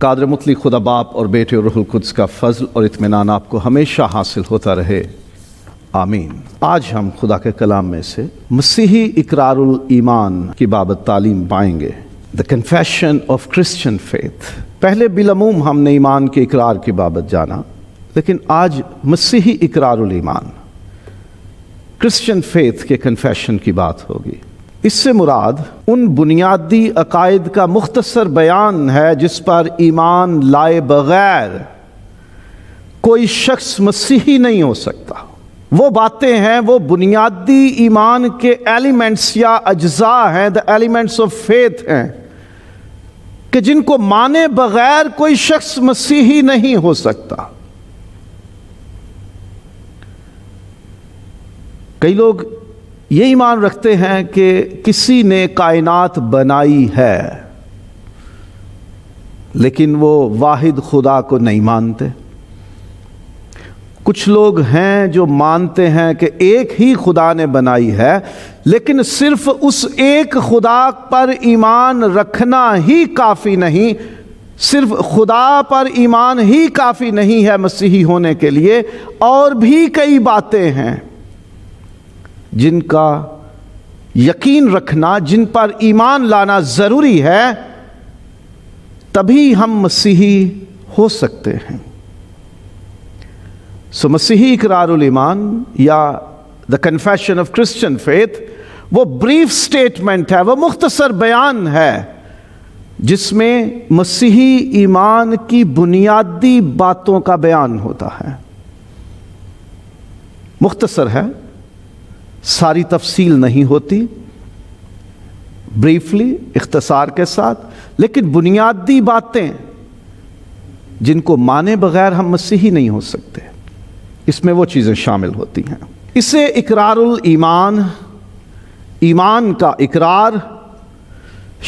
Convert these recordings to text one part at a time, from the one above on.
قادر مطلق خدا باپ اور بیٹے اور روح القدس کا فضل اور اطمینان آپ کو ہمیشہ حاصل ہوتا رہے، آمین۔ آج ہم خدا کے کلام میں سے مسیحی اقرار الایمان کی بابت تعلیم پائیں گے، The Confession of Christian Faith۔ پہلے بالعموم ہم نے ایمان کے اقرار کی بابت جانا، لیکن آج مسیحی اقرار الایمان کرسچن فیتھ کے کنفیشن کی بات ہوگی۔ اس سے مراد ان بنیادی عقائد کا مختصر بیان ہے جس پر ایمان لائے بغیر کوئی شخص مسیحی نہیں ہو سکتا۔ وہ باتیں ہیں، وہ بنیادی ایمان کے ایلیمنٹس یا اجزاء ہیں، the elements of faith ہیں، کہ جن کو مانے بغیر کوئی شخص مسیحی نہیں ہو سکتا۔ کئی لوگ یہ ایمان رکھتے ہیں کہ کسی نے کائنات بنائی ہے، لیکن وہ واحد خدا کو نہیں مانتے۔ کچھ لوگ ہیں جو مانتے ہیں کہ ایک ہی خدا نے بنائی ہے، لیکن صرف اس ایک خدا پر ایمان رکھنا ہی کافی نہیں، صرف خدا پر ایمان ہی کافی نہیں ہے مسیحی ہونے کے لیے، اور بھی کئی باتیں ہیں جن کا یقین رکھنا، جن پر ایمان لانا ضروری ہے، تبھی ہم مسیحی ہو سکتے ہیں۔ مسیحی اقرار الایمان یا The Confession of Christian Faith وہ بریف سٹیٹمنٹ ہے، وہ مختصر بیان ہے جس میں مسیحی ایمان کی بنیادی باتوں کا بیان ہوتا ہے۔ مختصر ہے، ساری تفصیل نہیں ہوتی، بریفلی، اختصار کے ساتھ، لیکن بنیادی باتیں جن کو مانے بغیر ہم مسیحی نہیں ہو سکتے، اس میں وہ چیزیں شامل ہوتی ہیں۔ اسے اقرار الایمان، ایمان کا اقرار،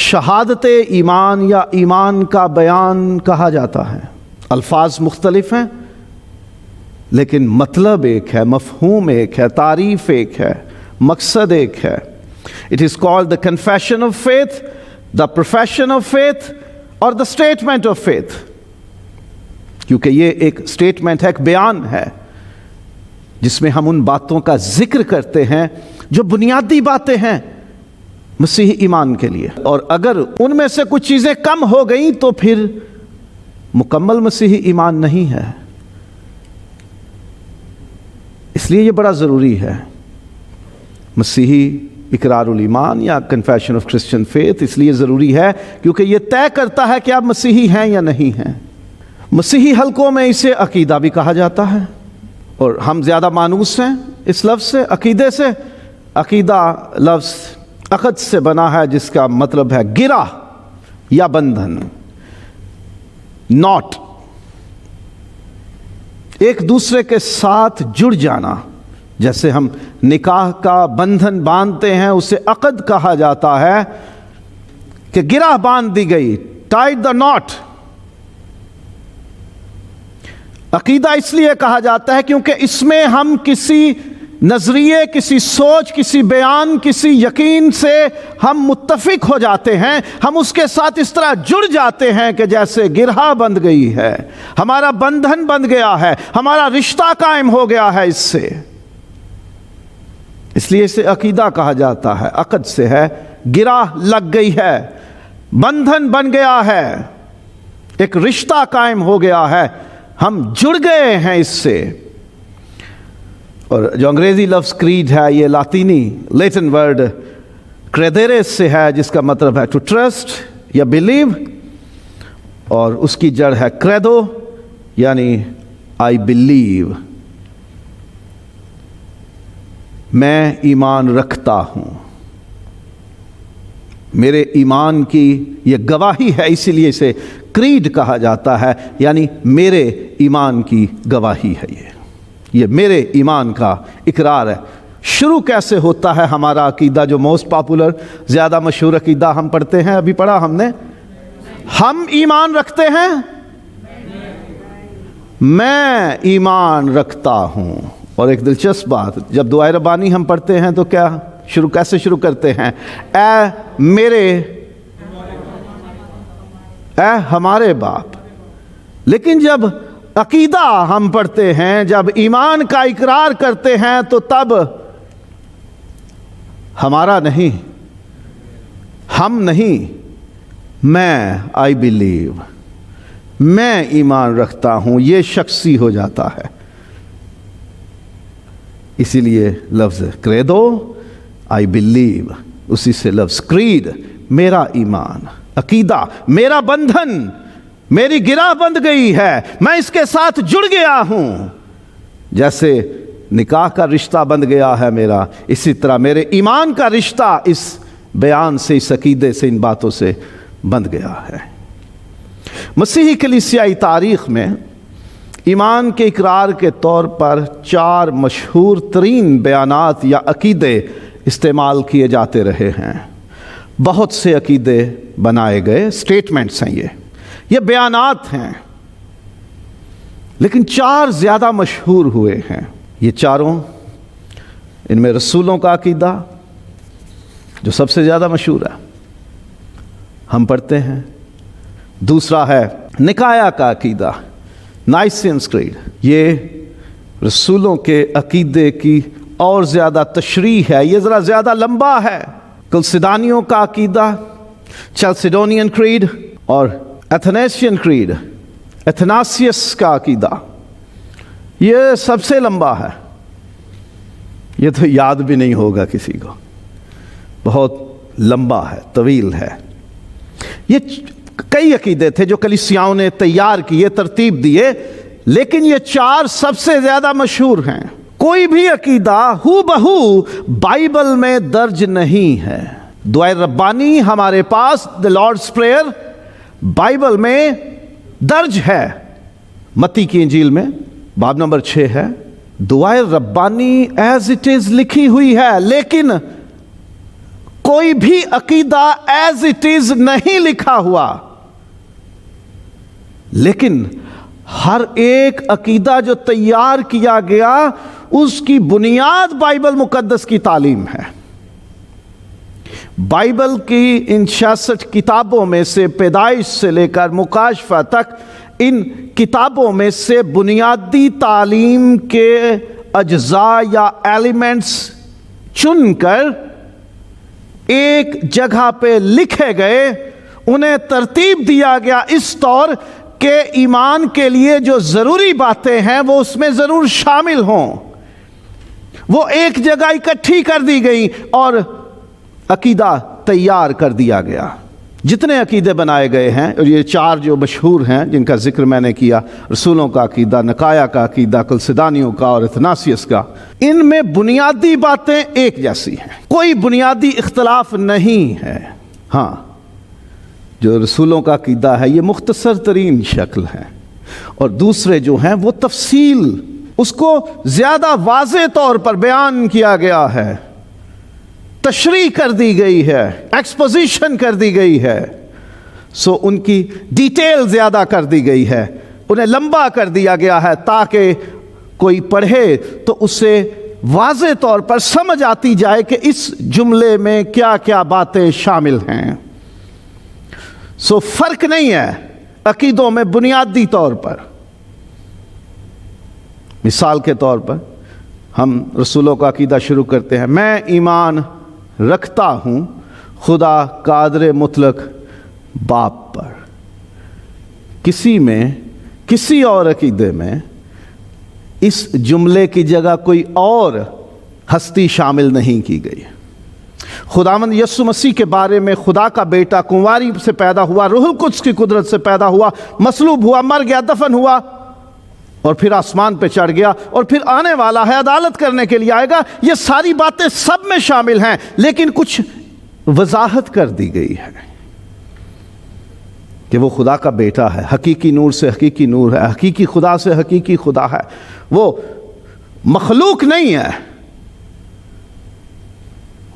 شہادت ایمان یا ایمان کا بیان کہا جاتا ہے۔ الفاظ مختلف ہیں لیکن مطلب ایک ہے، مفہوم ایک ہے، تعریف ایک ہے، مقصد ایک ہے۔ It is called the confession of faith, the profession of faith اور the statement of faith، کیونکہ یہ ایک سٹیٹمنٹ ہے، ایک بیان ہے جس میں ہم ان باتوں کا ذکر کرتے ہیں جو بنیادی باتیں ہیں مسیحی ایمان کے لیے، اور اگر ان میں سے کچھ چیزیں کم ہو گئیں تو پھر مکمل مسیحی ایمان نہیں ہے۔ اس لیے یہ بڑا ضروری ہے مسیحی اقرار الایمان یا کنفیشن آف کرسچن فیتھ، اس لیے ضروری ہے کیونکہ یہ طے کرتا ہے کہ آپ مسیحی ہیں یا نہیں ہیں۔ مسیحی حلقوں میں اسے عقیدہ بھی کہا جاتا ہے، اور ہم زیادہ مانوس ہیں اس لفظ سے، عقیدے سے۔ عقیدہ لفظ عقد سے بنا ہے جس کا مطلب ہے گرہ یا بندھن، ناٹ، ایک دوسرے کے ساتھ جڑ جانا۔ جیسے ہم نکاح کا بندھن باندھتے ہیں، اسے عقد کہا جاتا ہے کہ گرہ باندھ دی گئی، ٹائڈ دا ناٹ۔ عقیدہ اس لیے کہا جاتا ہے کیونکہ اس میں ہم کسی نظریے، کسی سوچ، کسی بیان، کسی یقین سے ہم متفق ہو جاتے ہیں، ہم اس کے ساتھ اس طرح جڑ جاتے ہیں کہ جیسے گرہ بندھ گئی ہے، ہمارا بندھن بندھ گیا ہے، ہمارا رشتہ قائم ہو گیا ہے اس سے۔ اس لیے اسے عقیدہ کہا جاتا ہے، عقد سے ہے، گرہ لگ گئی ہے، بندھن بن گیا ہے، ایک رشتہ قائم ہو گیا ہے، ہم جڑ گئے ہیں اس سے۔ اور جو انگریزی لفظ کریڈ ہے، یہ لاطینی لیٹن ورڈ کریدیرس سے ہے، جس کا مطلب ہے ٹو ٹرسٹ یا بلیو، اور اس کی جڑ ہے کریدو یعنی آئی بلیو، میں ایمان رکھتا ہوں، میرے ایمان کی یہ گواہی ہے، اسی لیے اسے کریڈ کہا جاتا ہے، یعنی میرے ایمان کی گواہی ہے، یہ میرے ایمان کا اقرار ہے۔ شروع کیسے ہوتا ہے ہمارا عقیدہ؟ جو موسٹ پاپولر، زیادہ مشہور عقیدہ ہم پڑھتے ہیں، ابھی پڑھا ہم نے، ہم ایمان رکھتے ہیں، میں ایمان رکھتا ہوں۔ اور ایک دلچسپ بات، جب دعائے ربانی ہم پڑھتے ہیں تو کیا کیسے شروع کرتے ہیں؟ اے ہمارے باپ، لیکن جب عقیدہ ہم پڑھتے ہیں، جب ایمان کا اقرار کرتے ہیں، تو تب ہمارا نہیں، ہم نہیں، میں آئی بلیو، میں ایمان رکھتا ہوں، یہ شخصی ہو جاتا ہے۔ اسی لیے لفظ کریدو، آئی بلیو، اسی سے لفظ کریڈ، میرا ایمان، عقیدہ، میرا بندھن، میری گرہ بند گئی ہے، میں اس کے ساتھ جڑ گیا ہوں۔ جیسے نکاح کا رشتہ بند گیا ہے میرا، اسی طرح میرے ایمان کا رشتہ اس بیان سے، اس عقیدے سے، ان باتوں سے بند گیا ہے۔ مسیحی کلیسیائی تاریخ میں ایمان کے اقرار کے طور پر 4 مشہور ترین بیانات یا عقیدے استعمال کیے جاتے رہے ہیں۔ بہت سے عقیدے بنائے گئے، سٹیٹمنٹس ہیں یہ بیانات ہیں، لیکن 4 زیادہ مشہور ہوئے ہیں۔ یہ چاروں، ان میں رسولوں کا عقیدہ جو سب سے زیادہ مشہور ہے، ہم پڑھتے ہیں۔ دوسرا ہے نکایا کا عقیدہ، نائسین کریڈ، یہ رسولوں کے عقیدے کی اور زیادہ تشریح ہے، یہ ذرا زیادہ لمبا ہے۔ کلسیدانیوں کا عقیدہ، چلسیڈونین کریڈ اور ایتھنیسین کریڈ، ایتھناسیس کا عقیدہ، یہ سب سے لمبا ہے، یہ تو یاد بھی نہیں ہوگا کسی کو، بہت لمبا ہے، طویل ہے۔ یہ کئی عقیدے تھے جو کلیسیاؤں نے تیار کیے، ترتیب دیے، لیکن یہ 4 سب سے زیادہ مشہور ہیں۔ کوئی بھی عقیدہ ہو بہو بائبل میں درج نہیں ہے۔ دعائے ربانی ہمارے پاس، دی لارڈس پریئر، بائبل میں درج ہے۔ متی کی انجیل میں باب نمبر 6 ہے، دعائے ربانی ایز اٹ از لکھی ہوئی ہے، لیکن کوئی بھی عقیدہ ایز اٹ از نہیں لکھا ہوا۔ لیکن ہر ایک عقیدہ جو تیار کیا گیا، اس کی بنیاد بائبل مقدس کی تعلیم ہے۔ بائبل کی ان 66 کتابوں میں سے، پیدائش سے لے کر مکاشفہ تک، ان کتابوں میں سے بنیادی تعلیم کے اجزاء یا ایلیمنٹس چن کر ایک جگہ پہ لکھے گئے، انہیں ترتیب دیا گیا اس طور کہ ایمان کے لیے جو ضروری باتیں ہیں وہ اس میں ضرور شامل ہوں۔ وہ ایک جگہ اکٹھی کر دی گئی اور عقیدہ تیار کر دیا گیا۔ جتنے عقیدے بنائے گئے ہیں، اور یہ 4 جو مشہور ہیں جن کا ذکر میں نے کیا، رسولوں کا عقیدہ، نکایا کا عقیدہ، کلسیدانیوں کا اور ایتھناسیس کا، ان میں بنیادی باتیں ایک جیسی ہیں، کوئی بنیادی اختلاف نہیں ہے۔ ہاں، جو رسولوں کا عقیدہ ہے یہ مختصر ترین شکل ہے، اور دوسرے جو ہیں وہ تفصیل، اس کو زیادہ واضح طور پر بیان کیا گیا ہے، تشریح کر دی گئی ہے، ایکسپوزیشن کر دی گئی ہے، سو ان کی ڈیٹیل زیادہ کر دی گئی ہے، انہیں لمبا کر دیا گیا ہے تاکہ کوئی پڑھے تو اسے واضح طور پر سمجھ آتی جائے کہ اس جملے میں کیا کیا باتیں شامل ہیں۔ سو فرق نہیں ہے عقیدوں میں بنیادی طور پر۔ مثال کے طور پر ہم رسولوں کا عقیدہ شروع کرتے ہیں، میں ایمان رکھتا ہوں خدا قادر مطلق باپ پر۔ کسی اور عقیدے میں اس جملے کی جگہ کوئی اور ہستی شامل نہیں کی گئی۔ خداوند یسوع مسیح کے بارے میں، خدا کا بیٹا کنواری سے پیدا ہوا، روح القدس کی قدرت سے پیدا ہوا، مصلوب ہوا، مر گیا، دفن ہوا، اور پھر آسمان پہ چڑھ گیا، اور پھر آنے والا ہے، عدالت کرنے کے لیے آئے گا، یہ ساری باتیں سب میں شامل ہیں، لیکن کچھ وضاحت کر دی گئی ہے کہ وہ خدا کا بیٹا ہے، حقیقی نور سے حقیقی نور ہے، حقیقی خدا سے حقیقی خدا ہے، وہ مخلوق نہیں ہے،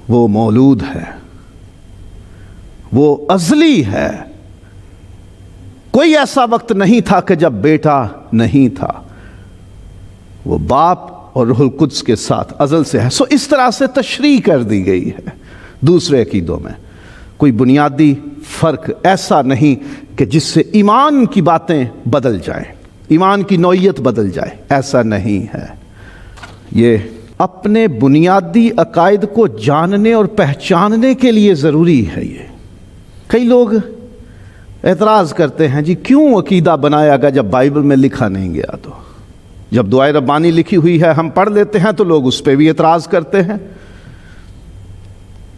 وہ مولود ہے، وہ ازلی ہے۔ کوئی ایسا وقت نہیں تھا کہ جب بیٹا نہیں تھا، وہ باپ اور روح القدس کے ساتھ ازل سے ہے۔ سو اس طرح سے تشریح کر دی گئی ہے۔ دوسرے عقیدوں میں کوئی بنیادی فرق ایسا نہیں کہ جس سے ایمان کی باتیں بدل جائیں، ایمان کی نوعیت بدل جائے، ایسا نہیں ہے۔ یہ اپنے بنیادی عقائد کو جاننے اور پہچاننے کے لیے ضروری ہے۔ یہ کئی لوگ اعتراض کرتے ہیں جی کیوں عقیدہ بنایا گیا جب بائبل میں لکھا نہیں گیا؟ تو جب دعائے ربانی لکھی ہوئی ہے ہم پڑھ لیتے ہیں تو لوگ اس پہ بھی اعتراض کرتے ہیں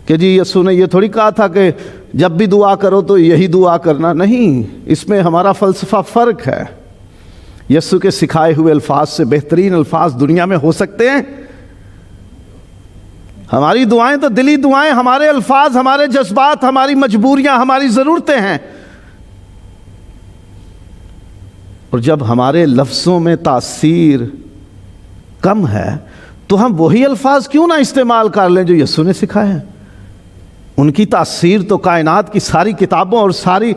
کہ جی یسوع نے یہ تھوڑی کہا تھا کہ جب بھی دعا کرو تو یہی دعا کرنا۔ نہیں، اس میں ہمارا فلسفہ فرق ہے۔ یسوع کے سکھائے ہوئے الفاظ سے بہترین الفاظ دنیا میں ہو سکتے ہیں؟ ہماری دعائیں تو دلی دعائیں، ہمارے الفاظ، ہمارے جذبات، ہماری مجبوریاں، ہماری ضرورتیں ہیں، اور جب ہمارے لفظوں میں تاثیر کم ہے تو ہم وہی الفاظ کیوں نہ استعمال کر لیں جو یسوع نے سکھائے ہیں؟ ان کی تاثیر تو کائنات کی ساری کتابوں اور ساری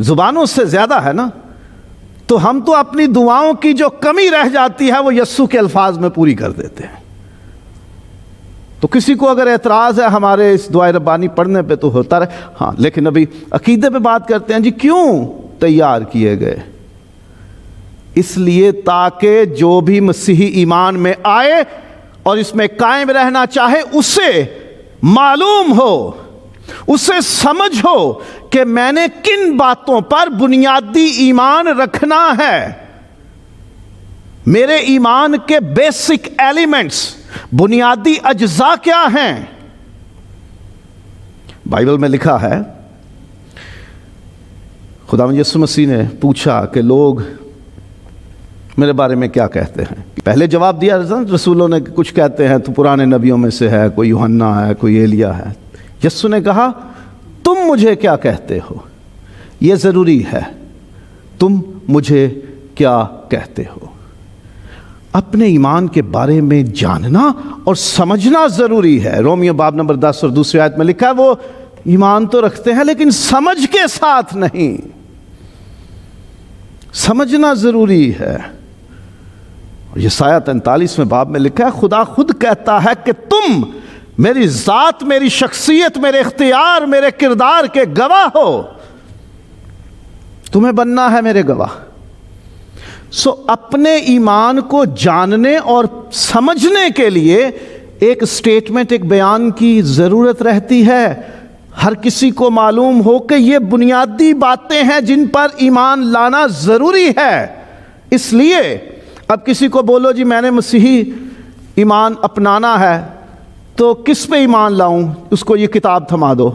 زبانوں سے زیادہ ہے نا۔ تو ہم تو اپنی دعاؤں کی جو کمی رہ جاتی ہے وہ یسوع کے الفاظ میں پوری کر دیتے ہیں۔ تو کسی کو اگر اعتراض ہے ہمارے اس دعائے ربانی پڑھنے پہ تو ہوتا رہے، ہاں، لیکن ابھی عقیدے پہ بات کرتے ہیں۔ جی کیوں تیار کیے گئے؟ اس لیے تاکہ جو بھی مسیحی ایمان میں آئے اور اس میں قائم رہنا چاہے اسے معلوم ہو، اسے سمجھ ہو کہ میں نے کن باتوں پر بنیادی ایمان رکھنا ہے، میرے ایمان کے بیسک ایلیمنٹس، بنیادی اجزاء کیا ہیں۔ بائبل میں لکھا ہے، خداوند یسوع مسیح نے پوچھا کہ لوگ میرے بارے میں کیا کہتے ہیں؟ پہلے جواب دیا رسولوں نے، کچھ کہتے ہیں تو پرانے نبیوں میں سے ہے، کوئی یوحنا ہے، کوئی ایلیا ہے۔ یسوع نے کہا تم مجھے کیا کہتے ہو؟ یہ ضروری ہے، تم مجھے کیا کہتے ہو؟ اپنے ایمان کے بارے میں جاننا اور سمجھنا ضروری ہے۔ رومیو باب نمبر 10 اور دوسری آیت میں لکھا ہے وہ ایمان تو رکھتے ہیں لیکن سمجھ کے ساتھ نہیں۔ سمجھنا ضروری ہے۔ یسایہ 43 باب میں لکھا ہے خدا خود کہتا ہے کہ تم میری ذات، میری شخصیت، میرے اختیار، میرے کردار کے گواہ ہو، تمہیں بننا ہے میرے گواہ۔ اپنے ایمان کو جاننے اور سمجھنے کے لیے ایک سٹیٹمنٹ، ایک بیان کی ضرورت رہتی ہے۔ ہر کسی کو معلوم ہو کہ یہ بنیادی باتیں ہیں جن پر ایمان لانا ضروری ہے۔ اس لیے اب کسی کو بولو جی میں نے مسیحی ایمان اپنانا ہے تو کس پہ ایمان لاؤں؟ اس کو یہ کتاب تھما دو۔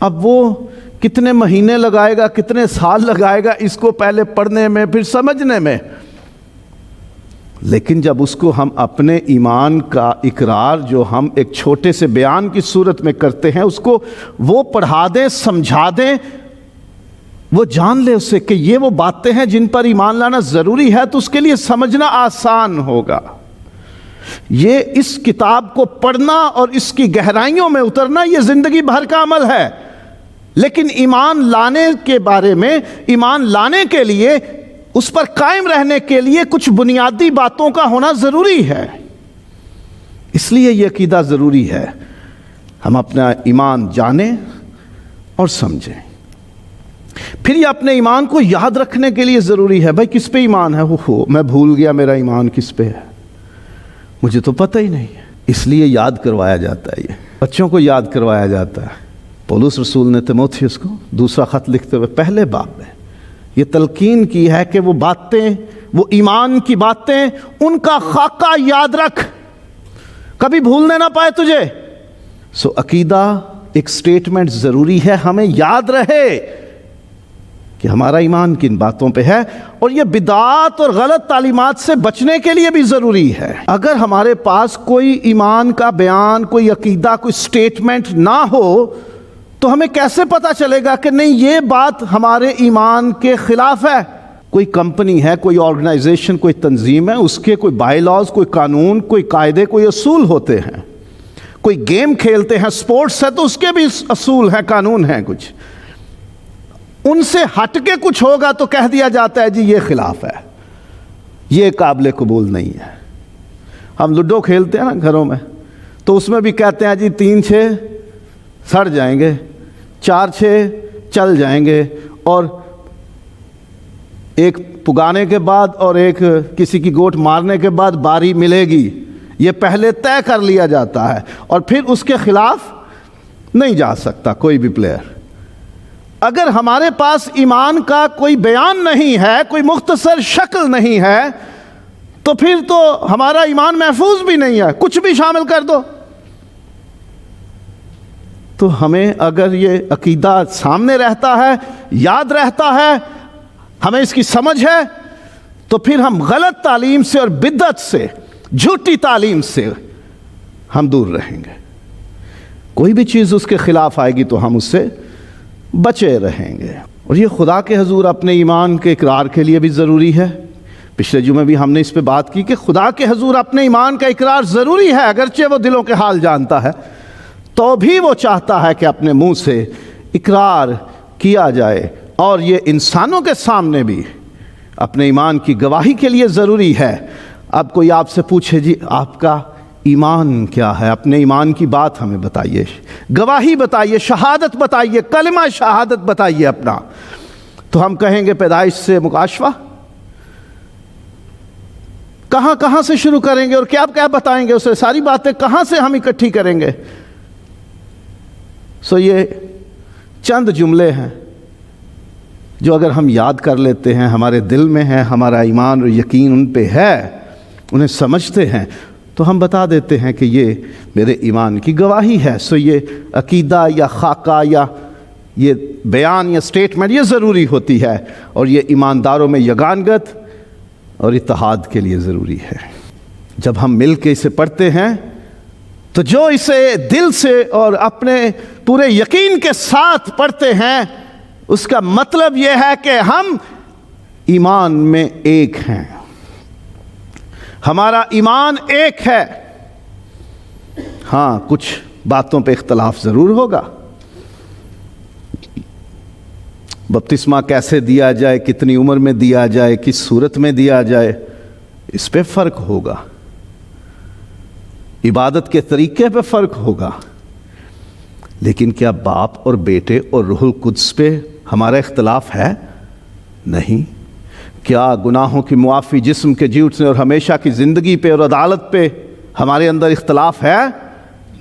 اب وہ کتنے مہینے لگائے گا، کتنے سال لگائے گا اس کو پہلے پڑھنے میں، پھر سمجھنے میں۔ لیکن جب اس کو ہم اپنے ایمان کا اقرار جو ہم ایک چھوٹے سے بیان کی صورت میں کرتے ہیں، اس کو وہ پڑھا دیں، سمجھا دیں، وہ جان لے اسے کہ یہ وہ باتیں ہیں جن پر ایمان لانا ضروری ہے، تو اس کے لیے سمجھنا آسان ہوگا۔ یہ اس کتاب کو پڑھنا اور اس کی گہرائیوں میں اترنا یہ زندگی بھر کا عمل ہے، لیکن ایمان لانے کے بارے میں، ایمان لانے کے لیے، اس پر قائم رہنے کے لیے کچھ بنیادی باتوں کا ہونا ضروری ہے۔ اس لیے یہ عقیدہ ضروری ہے، ہم اپنا ایمان جانیں اور سمجھیں۔ پھر یہ اپنے ایمان کو یاد رکھنے کے لیے ضروری ہے۔ بھائی کس پہ ایمان ہے؟ میں بھول گیا میرا ایمان کس پہ ہے، مجھے تو پتہ ہی نہیں ہے۔ اس لیے یاد کروایا جاتا ہے، یہ بچوں کو یاد کروایا جاتا ہے۔ پولس رسول نے تیموتھیوس کو دوسرا خط لکھتے ہوئے پہلے باب میں یہ تلقین کی ہے کہ وہ باتیں، وہ ایمان کی باتیں، ان کا خاکہ یاد رکھ، کبھی بھولنے نہ پائے تجھے۔ عقیدہ ایک سٹیٹمنٹ ضروری ہے، ہمیں یاد رہے کہ ہمارا ایمان کن باتوں پہ ہے، اور یہ بدعات اور غلط تعلیمات سے بچنے کے لیے بھی ضروری ہے۔ اگر ہمارے پاس کوئی ایمان کا بیان، کوئی عقیدہ، کوئی سٹیٹمنٹ نہ ہو تو ہمیں کیسے پتا چلے گا کہ نہیں یہ بات ہمارے ایمان کے خلاف ہے؟ کوئی کمپنی ہے، کوئی آرگنائزیشن، کوئی تنظیم ہے، اس کے کوئی بائی لاز، کوئی قانون، کوئی قاعدے، کوئی اصول ہوتے ہیں۔ کوئی گیم کھیلتے ہیں، سپورٹس ہے تو اس کے بھی اصول ہیں، قانون ہیں کچھ۔ ان سے ہٹ کے کچھ ہوگا تو کہہ دیا جاتا ہے جی یہ خلاف ہے، یہ قابل قبول نہیں ہے۔ ہم لوڈو کھیلتے ہیں نا گھروں میں، تو اس میں بھی کہتے ہیں جی 3 6 سڑ جائیں گے، 4-6 چل جائیں گے، اور ایک پگانے کے بعد اور ایک کسی کی گوٹ مارنے کے بعد باری ملے گی، یہ پہلے طے کر لیا جاتا ہے، اور پھر اس کے خلاف نہیں جا سکتا کوئی بھی پلیئر۔ اگر ہمارے پاس ایمان کا کوئی بیان نہیں ہے، کوئی مختصر شکل نہیں ہے، تو پھر تو ہمارا ایمان محفوظ بھی نہیں ہے، کچھ بھی شامل کر دو۔ تو ہمیں اگر یہ عقیدہ سامنے رہتا ہے، یاد رہتا ہے، ہمیں اس کی سمجھ ہے، تو پھر ہم غلط تعلیم سے اور بدعت سے، جھوٹی تعلیم سے ہم دور رہیں گے۔ کوئی بھی چیز اس کے خلاف آئے گی تو ہم اس سے بچے رہیں گے۔ اور یہ خدا کے حضور اپنے ایمان کے اقرار کے لیے بھی ضروری ہے۔ پچھلے جمعے بھی ہم نے اس پہ بات کی کہ خدا کے حضور اپنے ایمان کا اقرار ضروری ہے، اگرچہ وہ دلوں کے حال جانتا ہے، تو بھی وہ چاہتا ہے کہ اپنے منہ سے اقرار کیا جائے، اور یہ انسانوں کے سامنے بھی اپنے ایمان کی گواہی کے لیے ضروری ہے۔ اب کوئی آپ سے پوچھے جی آپ کا ایمان کیا ہے، اپنے ایمان کی بات ہمیں بتائیے، گواہی بتائیے، شہادت بتائیے، کلمہ شہادت بتائیے اپنا، تو ہم کہیں گے پیدائش سے مکاشفہ۔ کہاں کہاں سے شروع کریں گے اور کیا کیا بتائیں گے، اسے ساری باتیں کہاں سے ہم اکٹھی کریں گے؟ یہ چند جملے ہیں جو اگر ہم یاد کر لیتے ہیں، ہمارے دل میں ہے، ہمارا ایمان اور یقین ان پہ ہے، انہیں سمجھتے ہیں، تو ہم بتا دیتے ہیں کہ یہ میرے ایمان کی گواہی ہے۔ یہ عقیدہ یا خاکہ یا یہ بیان یا سٹیٹمنٹ یہ ضروری ہوتی ہے، اور یہ ایمانداروں میں یگانگت اور اتحاد کے لیے ضروری ہے۔ جب ہم مل کے اسے پڑھتے ہیں تو جو اسے دل سے اور اپنے پورے یقین کے ساتھ پڑھتے ہیں، اس کا مطلب یہ ہے کہ ہم ایمان میں ایک ہیں، ہمارا ایمان ایک ہے۔ ہاں، کچھ باتوں پہ اختلاف ضرور ہوگا، بپتسمہ کیسے دیا جائے، کتنی عمر میں دیا جائے، کس صورت میں دیا جائے، اس پہ فرق ہوگا، عبادت کے طریقے پہ فرق ہوگا، لیکن کیا باپ اور بیٹے اور روح القدس پہ ہمارا اختلاف ہے؟ نہیں۔ کیا گناہوں کی معافی، جسم کے جی اٹھنے اور ہمیشہ کی زندگی پہ اور عدالت پہ ہمارے اندر اختلاف ہے؟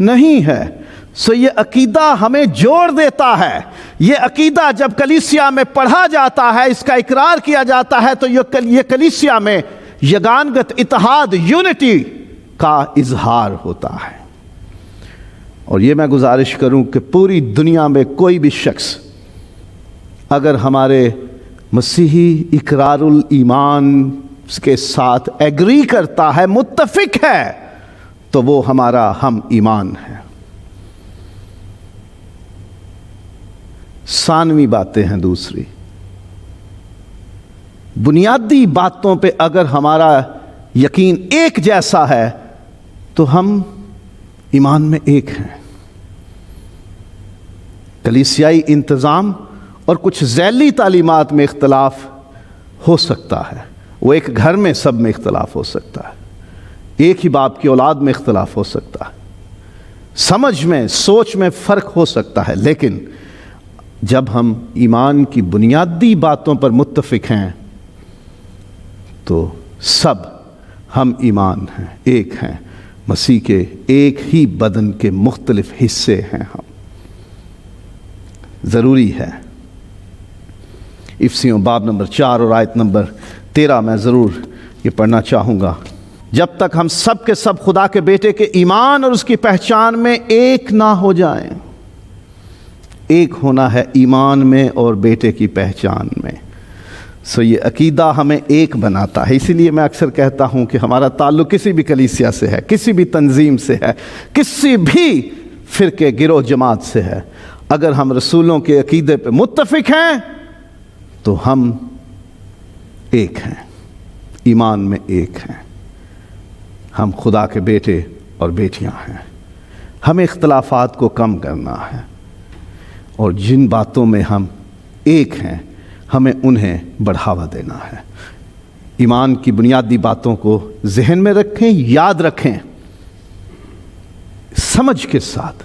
نہیں ہے۔ یہ عقیدہ ہمیں جوڑ دیتا ہے۔ یہ عقیدہ جب کلیسیا میں پڑھا جاتا ہے، اس کا اقرار کیا جاتا ہے، تو یہ کلیسیا میں یگانگت، اتحاد، یونٹی کا اظہار ہوتا ہے۔ اور یہ میں گزارش کروں کہ پوری دنیا میں کوئی بھی شخص اگر ہمارے مسیحی اقرار الایمان کے ساتھ ایگری کرتا ہے، متفق ہے، تو وہ ہمارا ہم ایمان ہے۔ ثانوی باتیں ہیں دوسری، بنیادی باتوں پہ اگر ہمارا یقین ایک جیسا ہے تو ہم ایمان میں ایک ہیں۔ کلیسیائی انتظام اور کچھ ذیلی تعلیمات میں اختلاف ہو سکتا ہے، وہ ایک گھر میں سب میں اختلاف ہو سکتا ہے، ایک ہی باپ کی اولاد میں اختلاف ہو سکتا ہے، سمجھ میں، سوچ میں فرق ہو سکتا ہے، لیکن جب ہم ایمان کی بنیادی باتوں پر متفق ہیں تو سب ہم ایمان ہیں، ایک ہیں، مسیح کے ایک ہی بدن کے مختلف حصے ہیں ہم۔ ضروری ہے۔ افسیوں باب نمبر 4 اور آیت نمبر 13 میں ضرور یہ پڑھنا چاہوں گا۔ جب تک ہم سب کے سب خدا کے بیٹے کے ایمان اور اس کی پہچان میں ایک نہ ہو جائیں۔ ایک ہونا ہے ایمان میں اور بیٹے کی پہچان میں۔ یہ عقیدہ ہمیں ایک بناتا ہے۔ اسی لیے میں اکثر کہتا ہوں کہ ہمارا تعلق کسی بھی کلیسیا سے ہے، کسی بھی تنظیم سے ہے، کسی بھی فرقے، گروہ، جماعت سے ہے، اگر ہم رسولوں کے عقیدے پہ متفق ہیں تو ہم ایک ہیں، ایمان میں ایک ہیں، ہم خدا کے بیٹے اور بیٹیاں ہیں۔ ہمیں اختلافات کو کم کرنا ہے، اور جن باتوں میں ہم ایک ہیں ہمیں انہیں بڑھاوا دینا ہے۔ ایمان کی بنیادی باتوں کو ذہن میں رکھیں، یاد رکھیں، سمجھ کے ساتھ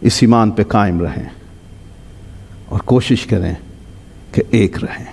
اس ایمان پہ قائم رہیں اور کوشش کریں کہ ایک رہیں۔